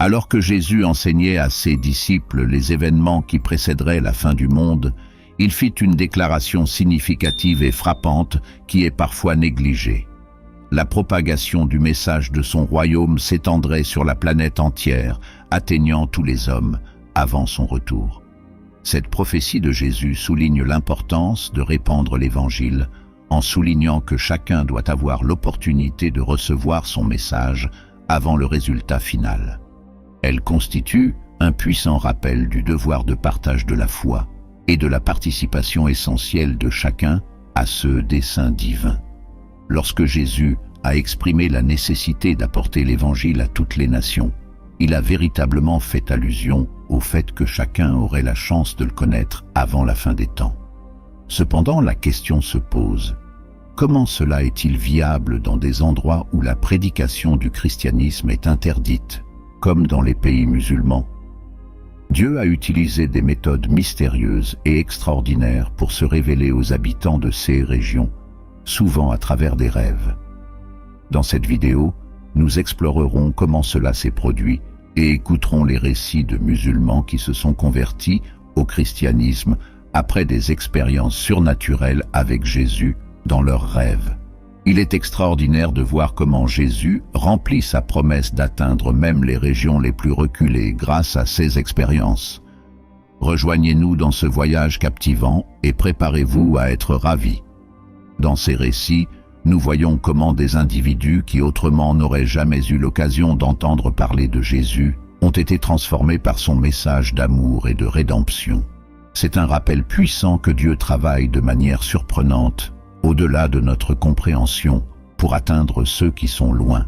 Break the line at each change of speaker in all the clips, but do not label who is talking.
Alors que Jésus enseignait à ses disciples les événements qui précéderaient la fin du monde, il fit une déclaration significative et frappante qui est parfois négligée. La propagation du message de son royaume s'étendrait sur la planète entière, atteignant tous les hommes avant son retour. Cette prophétie de Jésus souligne l'importance de répandre l'Évangile en soulignant que chacun doit avoir l'opportunité de recevoir son message avant le résultat final. Elle constitue un puissant rappel du devoir de partage de la foi et de la participation essentielle de chacun à ce dessein divin. Lorsque Jésus a exprimé la nécessité d'apporter l'Évangile à toutes les nations, il a véritablement fait allusion au fait que chacun aurait la chance de le connaître avant la fin des temps. Cependant, la question se pose: comment cela est-il viable dans des endroits où la prédication du christianisme est interdite, comme dans les pays musulmans? Dieu a utilisé des méthodes mystérieuses et extraordinaires pour se révéler aux habitants de ces régions, souvent à travers des rêves. Dans cette vidéo, nous explorerons comment cela s'est produit et écouterons les récits de musulmans qui se sont convertis au christianisme après des expériences surnaturelles avec Jésus dans leurs rêves. Il est extraordinaire de voir comment Jésus remplit sa promesse d'atteindre même les régions les plus reculées grâce à ces expériences. Rejoignez-nous dans ce voyage captivant et préparez-vous à être ravis. Dans ces récits, nous voyons comment des individus qui autrement n'auraient jamais eu l'occasion d'entendre parler de Jésus ont été transformés par son message d'amour et de rédemption. C'est un rappel puissant que Dieu travaille de manière surprenante, au-delà de notre compréhension, pour atteindre ceux qui sont loin.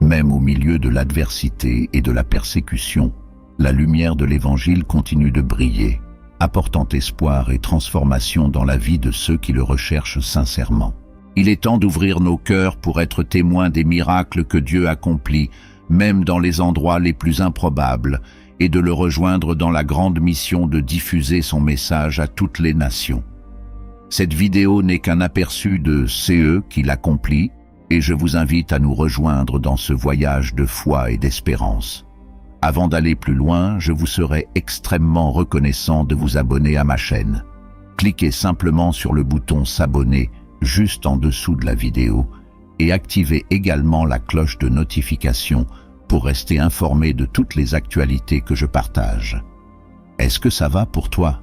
Même au milieu de l'adversité et de la persécution, la lumière de l'Évangile continue de briller, apportant espoir et transformation dans la vie de ceux qui le recherchent sincèrement. Il est temps d'ouvrir nos cœurs pour être témoins des miracles que Dieu accomplit, même dans les endroits les plus improbables, et de le rejoindre dans la grande mission de diffuser son message à toutes les nations. Cette vidéo n'est qu'un aperçu de ce qu'il accomplit, et je vous invite à nous rejoindre dans ce voyage de foi et d'espérance. Avant d'aller plus loin, je vous serai extrêmement reconnaissant de vous abonner à ma chaîne. Cliquez simplement sur le bouton s'abonner juste en dessous de la vidéo et activez également la cloche de notification pour rester informé de toutes les actualités que je partage. Est-ce que ça va pour toi?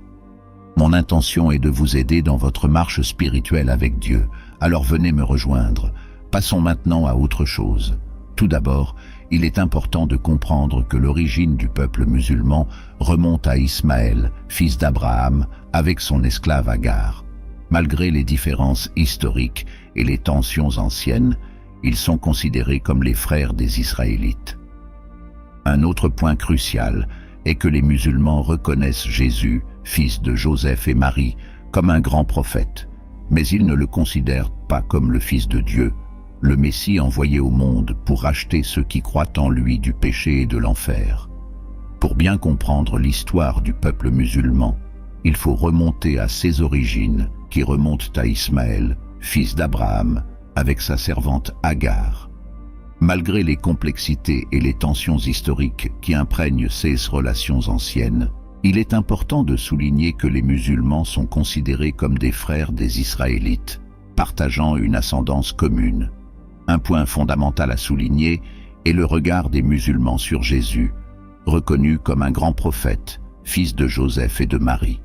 Mon intention est de vous aider dans votre marche spirituelle avec Dieu, alors venez me rejoindre. Passons maintenant à autre chose. Tout d'abord, il est important de comprendre que l'origine du peuple musulman remonte à Ismaël, fils d'Abraham, avec son esclave Agar. Malgré les différences historiques et les tensions anciennes, ils sont considérés comme les frères des Israélites. Un autre point crucial est que les musulmans reconnaissent Jésus, fils de Joseph et Marie, comme un grand prophète, mais ils ne le considèrent pas comme le Fils de Dieu, le Messie envoyé au monde pour racheter ceux qui croient en lui du péché et de l'enfer. Pour bien comprendre l'histoire du peuple musulman, il faut remonter à ses origines, qui remontent à Ismaël, fils d'Abraham, avec sa servante Agar. Malgré les complexités et les tensions historiques qui imprègnent ces relations anciennes, il est important de souligner que les musulmans sont considérés comme des frères des Israélites, partageant une ascendance commune. Un point fondamental à souligner est le regard des musulmans sur Jésus, reconnu comme un grand prophète, fils de Joseph et de Marie.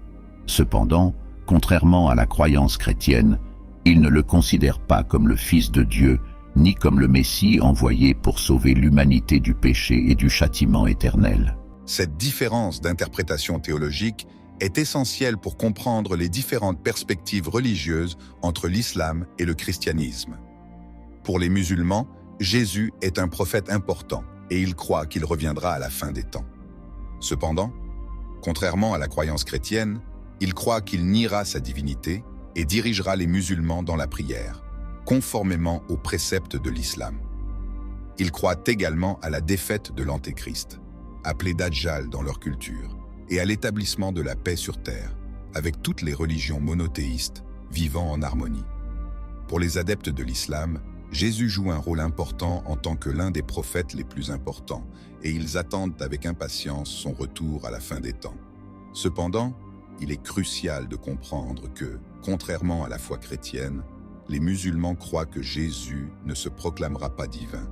Cependant, contrairement à la croyance chrétienne, ils ne le considèrent pas comme le Fils de Dieu, ni comme le Messie envoyé pour sauver l'humanité du péché et du châtiment éternel.
Cette différence d'interprétation théologique est essentielle pour comprendre les différentes perspectives religieuses entre l'islam et le christianisme. Pour les musulmans, Jésus est un prophète important et ils croient qu'il reviendra à la fin des temps. Cependant, contrairement à la croyance chrétienne, ils croient qu'il niera sa divinité et dirigera les musulmans dans la prière, conformément aux préceptes de l'islam. Ils croient également à la défaite de l'Antéchrist, appelé Dajjal dans leur culture, et à l'établissement de la paix sur terre, avec toutes les religions monothéistes vivant en harmonie. Pour les adeptes de l'islam, Jésus joue un rôle important en tant que l'un des prophètes les plus importants, et ils attendent avec impatience son retour à la fin des temps. Cependant, il est crucial de comprendre que, contrairement à la foi chrétienne, les musulmans croient que Jésus ne se proclamera pas divin.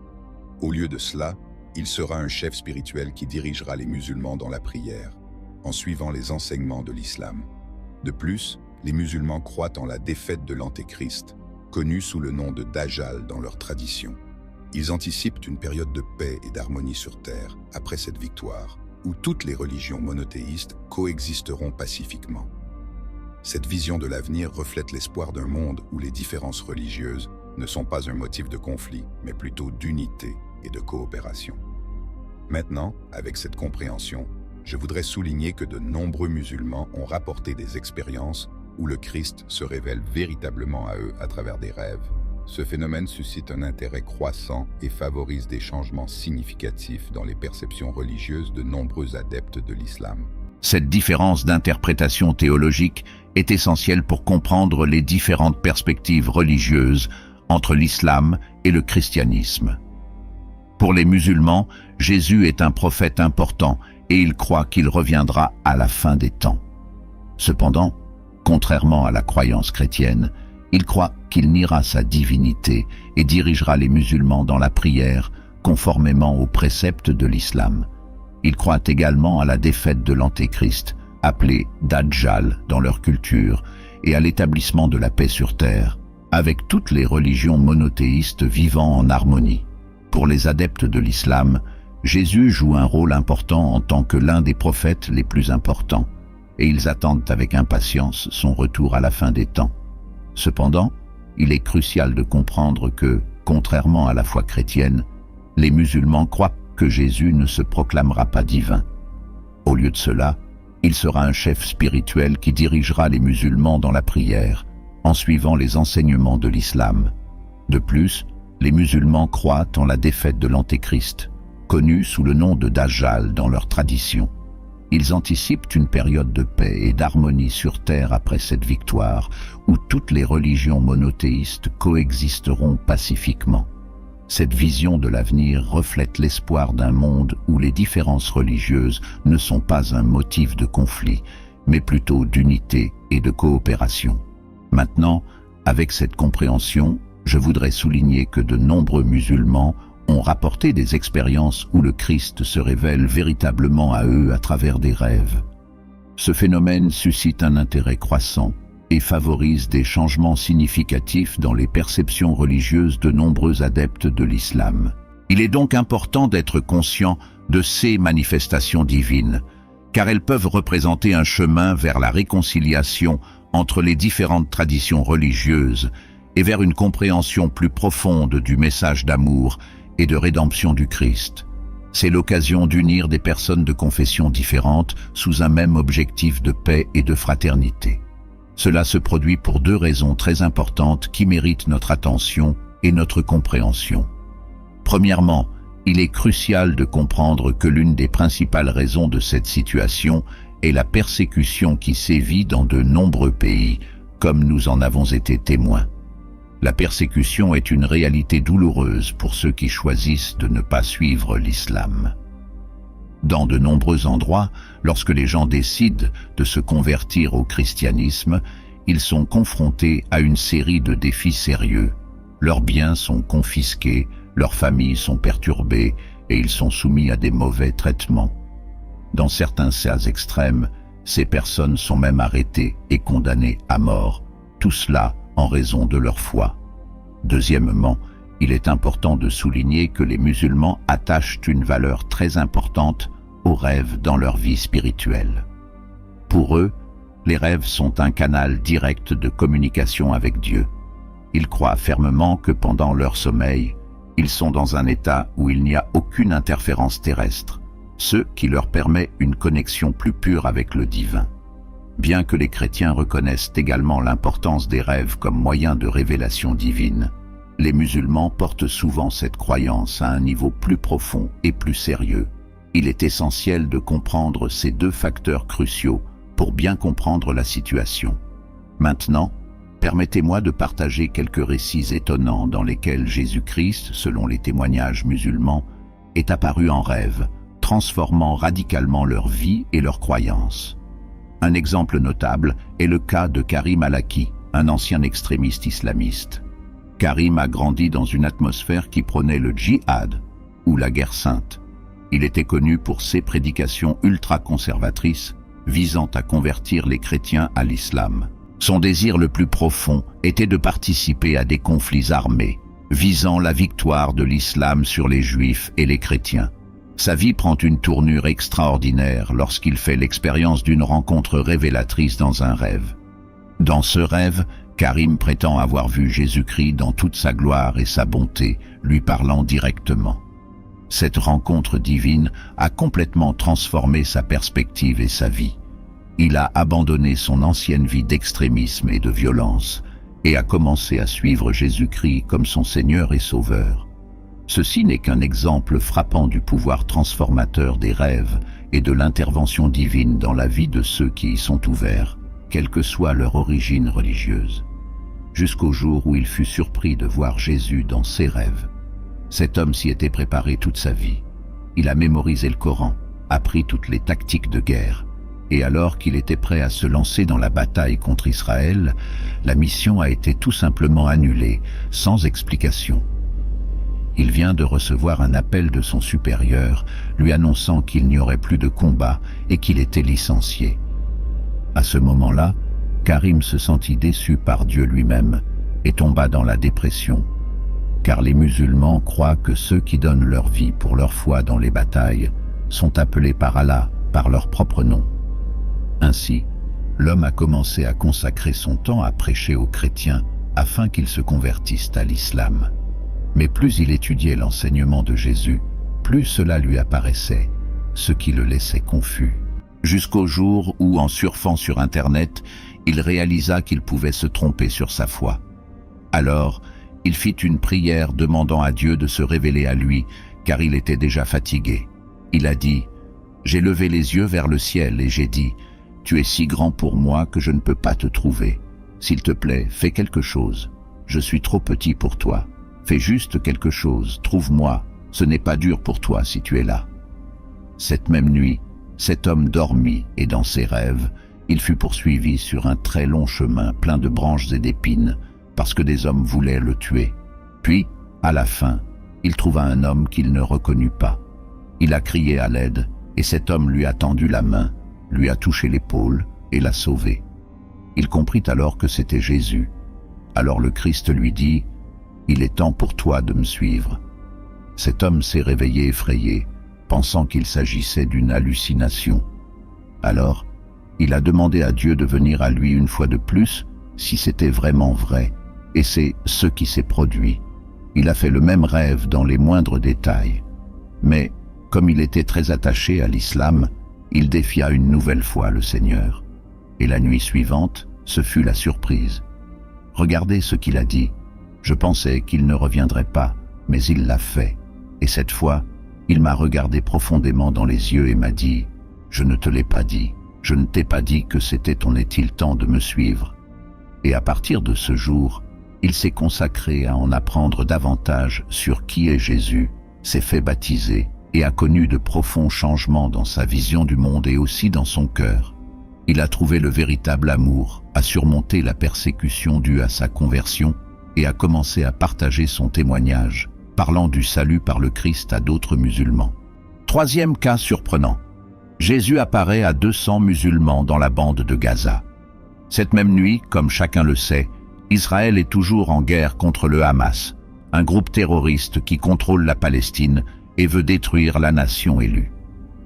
Au lieu de cela, il sera un chef spirituel qui dirigera les musulmans dans la prière, en suivant les enseignements de l'islam. De plus, les musulmans croient en la défaite de l'Antéchrist, connu sous le nom de Dajjal dans leur tradition. Ils anticipent une période de paix et d'harmonie sur terre après cette victoire, où toutes les religions monothéistes coexisteront pacifiquement. Cette vision de l'avenir reflète l'espoir d'un monde où les différences religieuses ne sont pas un motif de conflit, mais plutôt d'unité et de coopération. Maintenant, avec cette compréhension, je voudrais souligner que de nombreux musulmans ont rapporté des expériences où le Christ se révèle véritablement à eux à travers des rêves. Ce phénomène suscite un intérêt croissant et favorise des changements significatifs dans les perceptions religieuses de nombreux adeptes de l'islam.
Cette différence d'interprétation théologique est essentielle pour comprendre les différentes perspectives religieuses entre l'islam et le christianisme. Pour les musulmans, Jésus est un prophète important et ils croient qu'il reviendra à la fin des temps. Cependant, contrairement à la croyance chrétienne, ils croient qu'il niera sa divinité et dirigera les musulmans dans la prière, conformément aux préceptes de l'islam. Ils croient également à la défaite de l'Antéchrist, appelé Dajjal dans leur culture, et à l'établissement de la paix sur terre, avec toutes les religions monothéistes vivant en harmonie. Pour les adeptes de l'islam, Jésus joue un rôle important en tant que l'un des prophètes les plus importants, et ils attendent avec impatience son retour à la fin des temps. Cependant, il est crucial de comprendre que, contrairement à la foi chrétienne, les musulmans croient que Jésus ne se proclamera pas divin. Au lieu de cela, il sera un chef spirituel qui dirigera les musulmans dans la prière, en suivant les enseignements de l'islam. De plus, les musulmans croient en la défaite de l'Antéchrist, connu sous le nom de Dajjal dans leur tradition. Ils anticipent une période de paix et d'harmonie sur terre après cette victoire, où toutes les religions monothéistes coexisteront pacifiquement. Cette vision de l'avenir reflète l'espoir d'un monde où les différences religieuses ne sont pas un motif de conflit, mais plutôt d'unité et de coopération. Maintenant, avec cette compréhension, je voudrais souligner que de nombreux musulmans ont rapporté des expériences où le Christ se révèle véritablement à eux à travers des rêves. Ce phénomène suscite un intérêt croissant et favorise des changements significatifs dans les perceptions religieuses de nombreux adeptes de l'islam. Il est donc important d'être conscient de ces manifestations divines, car elles peuvent représenter un chemin vers la réconciliation entre les différentes traditions religieuses et vers une compréhension plus profonde du message d'amour et de rédemption du Christ. C'est l'occasion d'unir des personnes de confessions différentes sous un même objectif de paix et de fraternité. Cela se produit pour deux raisons très importantes qui méritent notre attention et notre compréhension. Premièrement, il est crucial de comprendre que l'une des principales raisons de cette situation est la persécution qui sévit dans de nombreux pays, comme nous en avons été témoins. La persécution est une réalité douloureuse pour ceux qui choisissent de ne pas suivre l'islam. Dans de nombreux endroits, lorsque les gens décident de se convertir au christianisme, ils sont confrontés à une série de défis sérieux. Leurs biens sont confisqués, leurs familles sont perturbées et ils sont soumis à des mauvais traitements. Dans certains cas extrêmes, ces personnes sont même arrêtées et condamnées à mort, tout cela en raison de leur foi. Deuxièmement, il est important de souligner que les musulmans attachent une valeur très importante aux rêves dans leur vie spirituelle. Pour eux, les rêves sont un canal direct de communication avec Dieu. Ils croient fermement que pendant leur sommeil, ils sont dans un état où il n'y a aucune interférence terrestre, ce qui leur permet une connexion plus pure avec le divin. Bien que les chrétiens reconnaissent également l'importance des rêves comme moyen de révélation divine, les musulmans portent souvent cette croyance à un niveau plus profond et plus sérieux. Il est essentiel de comprendre ces deux facteurs cruciaux pour bien comprendre la situation. Maintenant, Permettez-moi de partager quelques récits étonnants dans lesquels Jésus-Christ, selon les témoignages musulmans, est apparu en rêve, transformant radicalement leur vie et leurs croyances. Un exemple notable est le cas de Karim Al-Aki, un ancien extrémiste islamiste. Karim a grandi dans une atmosphère qui prônait le djihad, ou la guerre sainte. Il était connu pour ses prédications ultra-conservatrices, visant à convertir les chrétiens à l'islam. Son désir le plus profond était de participer à des conflits armés, visant la victoire de l'islam sur les juifs et les chrétiens. Sa vie prend une tournure extraordinaire lorsqu'il fait l'expérience d'une rencontre révélatrice dans un rêve. Dans ce rêve, Karim prétend avoir vu Jésus-Christ dans toute sa gloire et sa bonté, lui parlant directement. Cette rencontre divine a complètement transformé sa perspective et sa vie. Il a abandonné son ancienne vie d'extrémisme et de violence et a commencé à suivre Jésus-Christ comme son Seigneur et Sauveur. Ceci n'est qu'un exemple frappant du pouvoir transformateur des rêves et de l'intervention divine dans la vie de ceux qui y sont ouverts, quelle que soit leur origine religieuse. Jusqu'au jour où il fut surpris de voir Jésus dans ses rêves. Cet homme s'y était préparé toute sa vie. Il a mémorisé le Coran, appris toutes les tactiques de guerre, et alors qu'il était prêt à se lancer dans la bataille contre Israël, la mission a été tout simplement annulée, sans explication. Il vient de recevoir un appel de son supérieur, lui annonçant qu'il n'y aurait plus de combat et qu'il était licencié. À ce moment-là, Karim se sentit déçu par Dieu lui-même et tomba dans la dépression. Car les musulmans croient que ceux qui donnent leur vie pour leur foi dans les batailles sont appelés par Allah, par leur propre nom. Ainsi, l'homme a commencé à consacrer son temps à prêcher aux chrétiens afin qu'ils se convertissent à l'islam. Mais plus il étudiait l'enseignement de Jésus, plus cela lui apparaissait, ce qui le laissait confus. Jusqu'au jour où, en surfant sur Internet, il réalisa qu'il pouvait se tromper sur sa foi. Alors, il fit une prière demandant à Dieu de se révéler à lui, car il était déjà fatigué. Il a dit « J'ai levé les yeux vers le ciel et j'ai dit « Tu es si grand pour moi que je ne peux pas te trouver. S'il te plaît, fais quelque chose. Je suis trop petit pour toi. Fais juste quelque chose, trouve-moi. Ce n'est pas dur pour toi si tu es là. » Cette même nuit, cet homme dormit et dans ses rêves, il fut poursuivi sur un très long chemin plein de branches et d'épines, parce que des hommes voulaient le tuer. Puis, à la fin, il trouva un homme qu'il ne reconnut pas. Il a crié à l'aide, et cet homme lui a tendu la main, lui a touché l'épaule et l'a sauvé. Il comprit alors que c'était Jésus. Alors le Christ lui dit « Il est temps pour toi de me suivre. » Cet homme s'est réveillé effrayé, pensant qu'il s'agissait d'une hallucination. Alors, il a demandé à Dieu de venir à lui une fois de plus, si c'était vraiment vrai, et c'est ce qui s'est produit. Il a fait le même rêve dans les moindres détails. Mais, comme il était très attaché à l'islam, il défia une nouvelle fois le Seigneur. Et la nuit suivante, ce fut la surprise. Regardez ce qu'il a dit. Je pensais qu'il ne reviendrait pas, mais il l'a fait. Et cette fois, il m'a regardé profondément dans les yeux et m'a dit « Je ne te l'ai pas dit. Je ne t'ai pas dit que c'était ton est-il temps de me suivre. » Et à partir de ce jour, il s'est consacré à en apprendre davantage sur qui est Jésus, s'est fait baptiser et a connu de profonds changements dans sa vision du monde et aussi dans son cœur. Il a trouvé le véritable amour, a surmonté la persécution due à sa conversion et a commencé à partager son témoignage, parlant du salut par le Christ à d'autres musulmans. Troisième cas surprenant. Jésus apparaît à 200 musulmans dans la bande de Gaza. Cette même nuit, comme chacun le sait, Israël est toujours en guerre contre le Hamas, un groupe terroriste qui contrôle la Palestine et veut détruire la nation élue.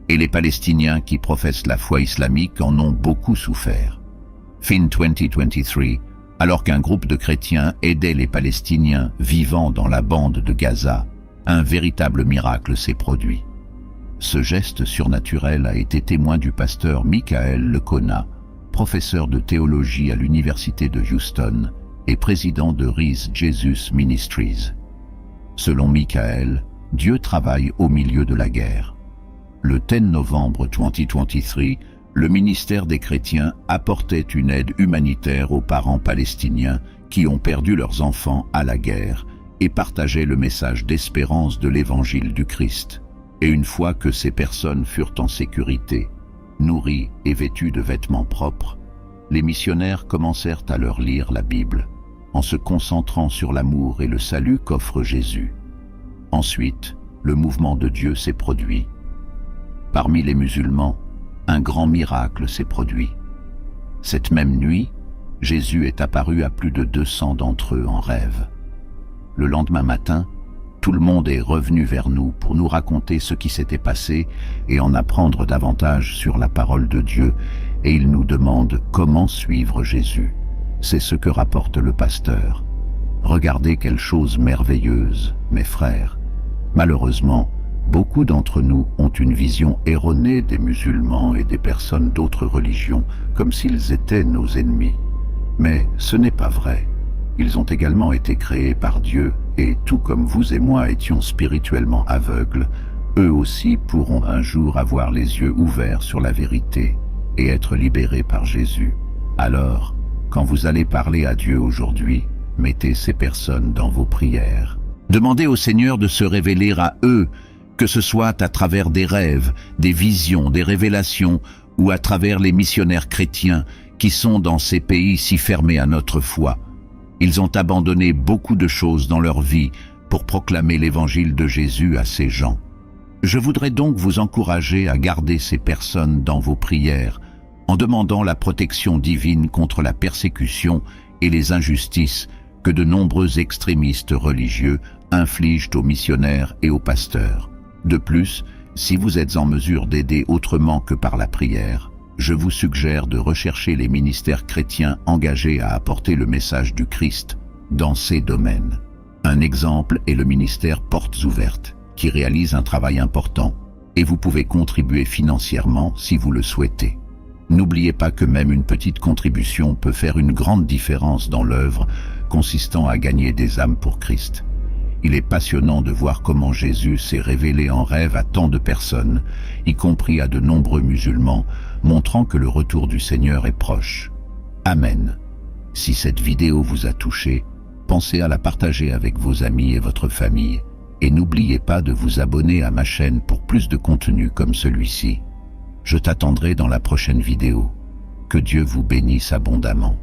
Et les Palestiniens qui professent la foi islamique en ont beaucoup souffert. Fin 2023, alors qu'un groupe de chrétiens aidait les Palestiniens vivant dans la bande de Gaza, un véritable miracle s'est produit. Ce geste surnaturel a été témoin du pasteur Michael Lecona, professeur de théologie à l'université de Houston et président de Rise Jesus Ministries. Selon Michael, Dieu travaille au milieu de la guerre. Le 10 novembre 2023, le ministère des chrétiens apportait une aide humanitaire aux parents palestiniens qui ont perdu leurs enfants à la guerre et partageait le message d'espérance de l'évangile du Christ. Et une fois que ces personnes furent en sécurité, nourries et vêtues de vêtements propres, les missionnaires commencèrent à leur lire la Bible, en se concentrant sur l'amour et le salut qu'offre Jésus. Ensuite, le mouvement de Dieu s'est produit. Parmi les musulmans, un grand miracle s'est produit. Cette même nuit, Jésus est apparu à plus de 200 d'entre eux en rêve. Le lendemain matin, tout le monde est revenu vers nous pour nous raconter ce qui s'était passé et en apprendre davantage sur la parole de Dieu, et ils nous demandent comment suivre Jésus. C'est ce que rapporte le pasteur. Regardez quelle chose merveilleuse, mes frères. Malheureusement, beaucoup d'entre nous ont une vision erronée des musulmans et des personnes d'autres religions, comme s'ils étaient nos ennemis. Mais ce n'est pas vrai. Ils ont également été créés par Dieu, et tout comme vous et moi étions spirituellement aveugles, eux aussi pourront un jour avoir les yeux ouverts sur la vérité et être libérés par Jésus. Alors, quand vous allez parler à Dieu aujourd'hui, mettez ces personnes dans vos prières. Demandez au Seigneur de se révéler à eux, que ce soit à travers des rêves, des visions, des révélations, ou à travers les missionnaires chrétiens qui sont dans ces pays si fermés à notre foi. Ils ont abandonné beaucoup de choses dans leur vie pour proclamer l'évangile de Jésus à ces gens. Je voudrais donc vous encourager à garder ces personnes dans vos prières, en demandant la protection divine contre la persécution et les injustices que de nombreux extrémistes religieux infligent aux missionnaires et aux pasteurs. De plus, si vous êtes en mesure d'aider autrement que par la prière, je vous suggère de rechercher les ministères chrétiens engagés à apporter le message du Christ dans ces domaines. Un exemple est le ministère Portes Ouvertes, qui réalise un travail important, et vous pouvez contribuer financièrement si vous le souhaitez. N'oubliez pas que même une petite contribution peut faire une grande différence dans l'œuvre consistant à gagner des âmes pour Christ. Il est passionnant de voir comment Jésus s'est révélé en rêve à tant de personnes, y compris à de nombreux musulmans, montrant que le retour du Seigneur est proche. Amen. Si cette vidéo vous a touché, pensez à la partager avec vos amis et votre famille, et n'oubliez pas de vous abonner à ma chaîne pour plus de contenu comme celui-ci. Je t'attendrai dans la prochaine vidéo. Que Dieu vous bénisse abondamment.